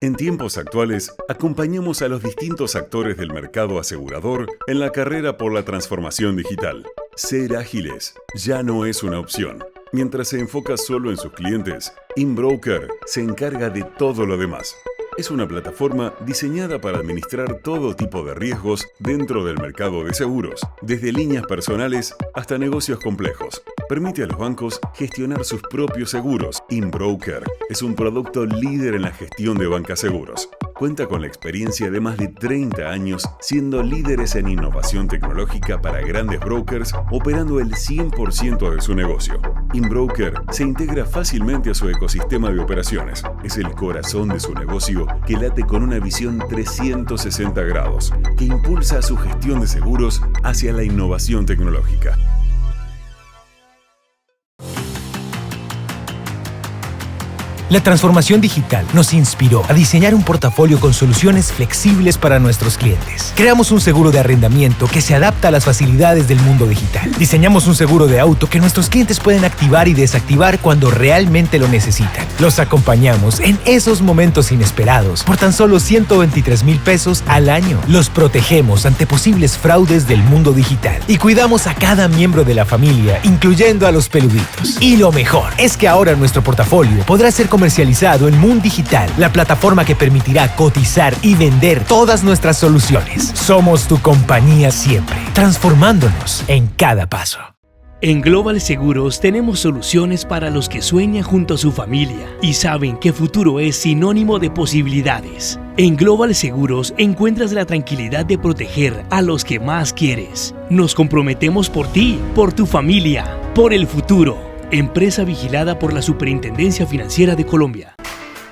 En tiempos actuales, acompañamos a los distintos actores del mercado asegurador en la carrera por la transformación digital. Ser ágiles ya no es una opción. Mientras se enfoca solo en sus clientes, InBroker se encarga de todo lo demás. Es una plataforma diseñada para administrar todo tipo de riesgos dentro del mercado de seguros, desde líneas personales hasta negocios complejos. Permite a los bancos gestionar sus propios seguros. InBroker es un producto líder en la gestión de bancaseguros. Cuenta con la experiencia de más de 30 años siendo líderes en innovación tecnológica para grandes brokers, operando el 100% de su negocio. InBroker se integra fácilmente a su ecosistema de operaciones. Es el corazón de su negocio que late con una visión 360 grados, que impulsa su gestión de seguros hacia la innovación tecnológica. La transformación digital nos inspiró a diseñar un portafolio con soluciones flexibles para nuestros clientes. Creamos un seguro de arrendamiento que se adapta a las facilidades del mundo digital. Diseñamos un seguro de auto que nuestros clientes pueden activar y desactivar cuando realmente lo necesitan. Los acompañamos en esos momentos inesperados por tan solo 123,000 pesos al año. Los protegemos ante posibles fraudes del mundo digital y cuidamos a cada miembro de la familia, incluyendo a los peluditos. Y lo mejor es que ahora nuestro portafolio podrá ser comercializado en Moon Digital, la plataforma que permitirá cotizar y vender todas nuestras soluciones. Somos tu compañía siempre, transformándonos en cada paso. En Global Seguros tenemos soluciones para los que sueñan junto a su familia y saben que futuro es sinónimo de posibilidades. En Global Seguros encuentras la tranquilidad de proteger a los que más quieres. Nos comprometemos por ti, por tu familia, por el futuro. Empresa vigilada por la Superintendencia Financiera de Colombia.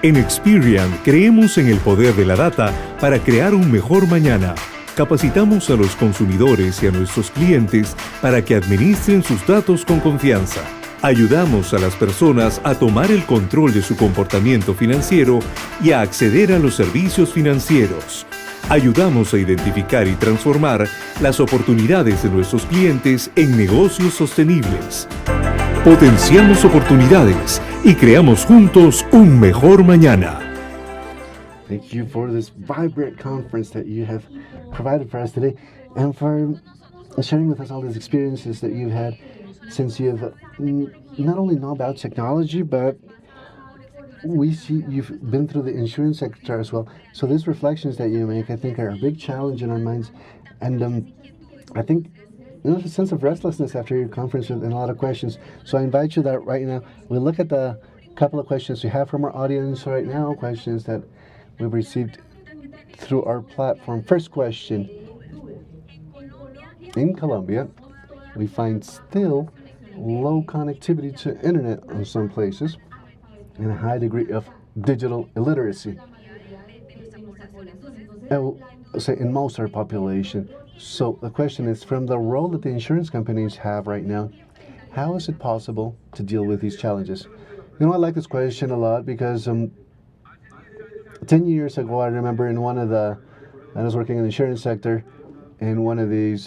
En Experian creemos en el poder de la data para crear un mejor mañana. Capacitamos a los consumidores y a nuestros clientes para que administren sus datos con confianza. Ayudamos a las personas a tomar el control de su comportamiento financiero y a acceder a los servicios financieros. Ayudamos a identificar y transformar las oportunidades de nuestros clientes en negocios sostenibles. Potenciamos oportunidades y creamos juntos un mejor mañana. Thank you for this vibrant conference that you have provided for us today and for sharing with us all these experiences that you've had since you've not only know about technology, but we see you've been through the insurance sector as well. So these reflections that you make, I think, are a big challenge in our minds. And I think there's a sense of restlessness after your conference and a lot of questions. So I invite you that right now we look at the couple of questions we have from our audience right now, questions that we've received through our platform. First question. In Colombia, we find still low connectivity to internet on some places and a high degree of digital illiteracy. Say in most of our population. So the question is, from the role that the insurance companies have right now, how is it possible to deal with these challenges? You know, I like this question a lot because 10 years ago, I remember I was working in the insurance sector in one of these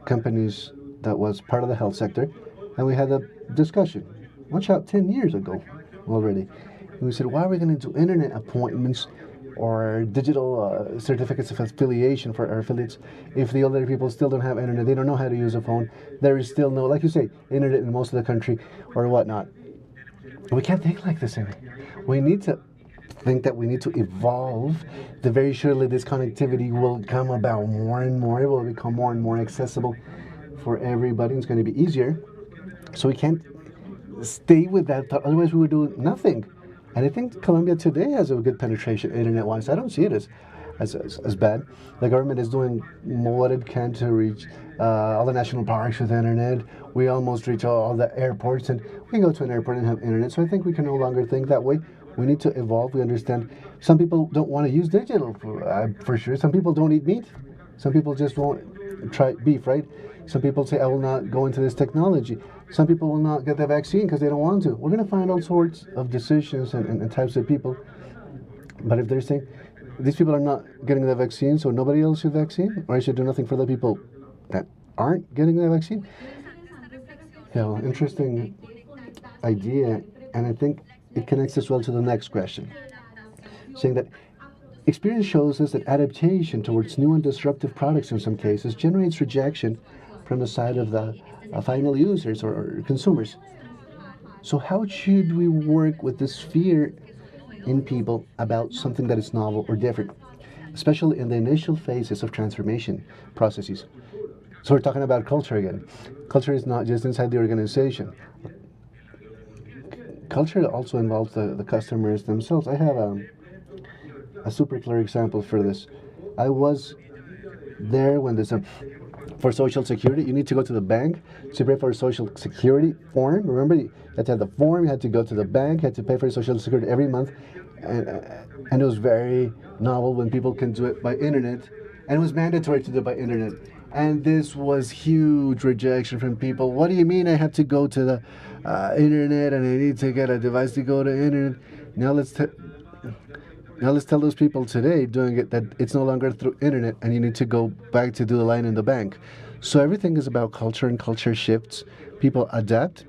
companies that was part of the health sector, and we had a discussion. Watch out, 10 years ago already. And we said, why are we going to do internet appointments or digital certificates of affiliation for our affiliates if the older people still don't have internet? They don't know how to use a phone. There is still no, like you say, internet in most of the country or whatnot. We can't think like this anymore. We need to think that we need to evolve. The very surely this connectivity will come about more and more. It will become more and more accessible for everybody. It's going to be easier. So we can't stay with that thought. Otherwise, we would do nothing. And I think Colombia today has a good penetration internet-wise. I don't see it as bad. The government is doing what it can to reach all the national parks with internet. We almost reach all the airports, and we can go to an airport and have internet. So I think we can no longer think that way. We need to evolve. We understand some people don't want to use digital for sure. Some people don't eat meat. Some people just won't try beef, right? Some people say, I will not go into this technology. Some people will not get the vaccine because they don't want to. We're going to find all sorts of decisions and types of people. But if they're saying, these people are not getting the vaccine, so nobody else should vaccine, or I should do nothing for the people that aren't getting the vaccine. Yeah, interesting idea. And I think it connects as well to the next question. saying that experience shows us that adaptation towards new and disruptive products in some cases generates rejection from the side of the final users or consumers. So how should we work with this fear in people about something that is novel or different, especially in the initial phases of transformation processes? So we're talking about culture again. Culture is not just inside the organization. Culture also involves the customers themselves. I have a super clear example for this. I was there when there's for Social Security, you need to go to the bank to pay for a Social Security form. Remember, you had to have the form, you had to go to the bank, you had to pay for Social Security every month. And it was very novel when people can do it by internet. And it was mandatory to do it by internet. And this was huge rejection from people. What do you mean I have to go to the internet and I need to get a device to go to internet? Now let's tell those people today doing it that it's no longer through internet and you need to go back to do the line in the bank. So everything is about culture, and culture shifts. People adapt.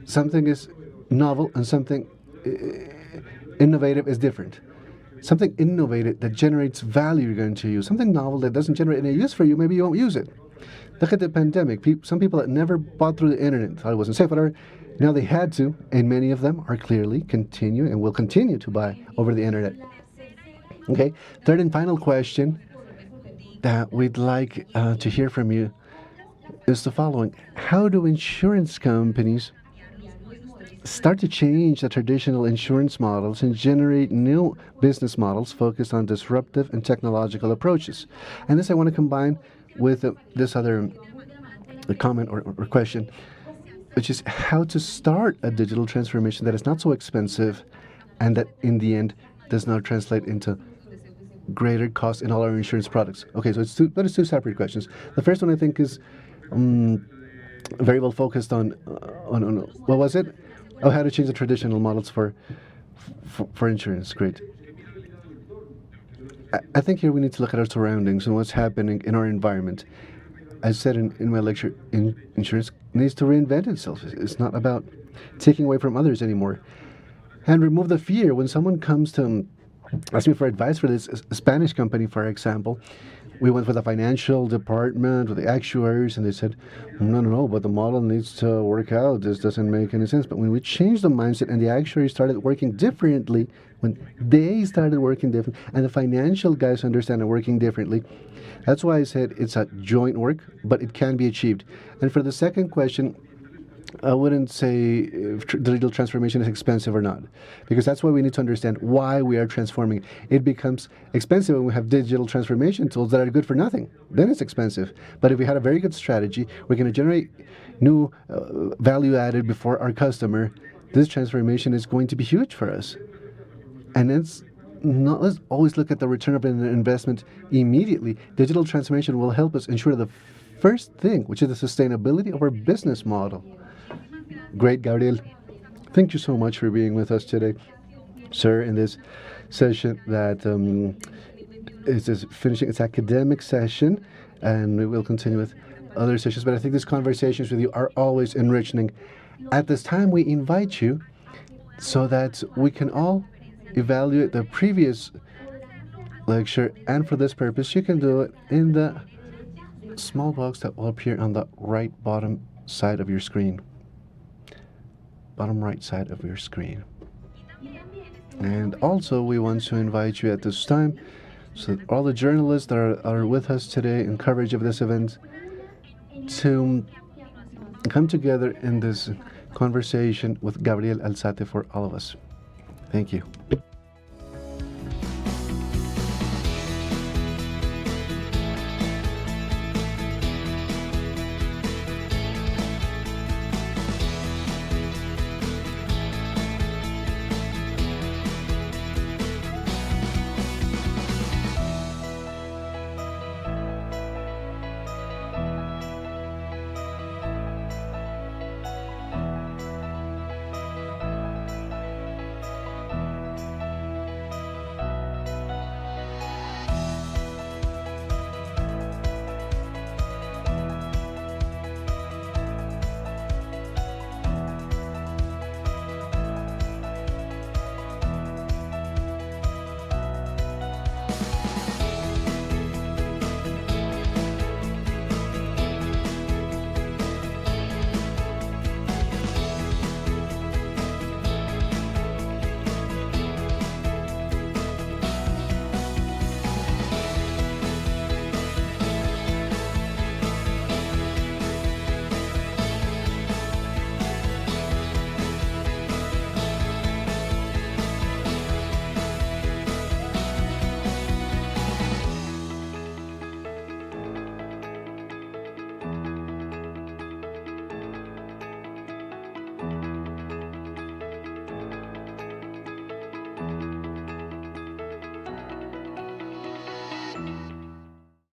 Something is novel and something innovative is different. Something innovative that generates value you're going to use. Something novel that doesn't generate any use for you, maybe you won't use it. Look at the pandemic. Some people that never bought through the internet thought it wasn't safe, whatever. Now they had to, and many of them are clearly continue and will continue to buy over the internet. Okay, third and final question that we'd like to hear from you is the following. How do insurance companies start to change the traditional insurance models and generate new business models focused on disruptive and technological approaches? And this I want to combine with this other comment or question, which is how to start a digital transformation that is not so expensive and that in the end does not translate into greater cost in all our insurance products. Okay, so that is two separate questions. The first one I think is very well focused on what was it? Oh, how to change the traditional models for insurance. Great. I think here we need to look at our surroundings and what's happening in our environment. I said in my lecture, insurance needs to reinvent itself. It's not about taking away from others anymore. And remove the fear. When someone comes to ask me for advice for this Spanish company, for example, we went with the financial department, with the actuaries, and they said, no, but the model needs to work out. This doesn't make any sense. But when we changed the mindset and the actuaries started working differently, when they started working different, and the financial guys understand working differently, that's why I said it's a joint work, but it can be achieved. And for the second question, I wouldn't say if digital transformation is expensive or not, because that's why we need to understand why we are transforming. It becomes expensive when we have digital transformation tools that are good for nothing. Then it's expensive. But if we had a very good strategy, we're going to generate new value added before our customer. This transformation is going to be huge for us. And let's always look at the return of an investment immediately. Digital transformation will help us ensure the first thing, which is the sustainability of our business model. Great, Gabriel. Thank you so much for being with us today, sir, in this session that is finishing its academic session, and we will continue with other sessions. But I think these conversations with you are always enriching. At this time, we invite you so that we can all evaluate the previous lecture, and for this purpose, you can do it in the small box that will appear on the right bottom side of your screen. Bottom right side of your screen. And also we want to invite you at this time, so that all the journalists that are with us today in coverage of this event, to come together in this conversation with Gabriel Alzate for all of us. Thank you.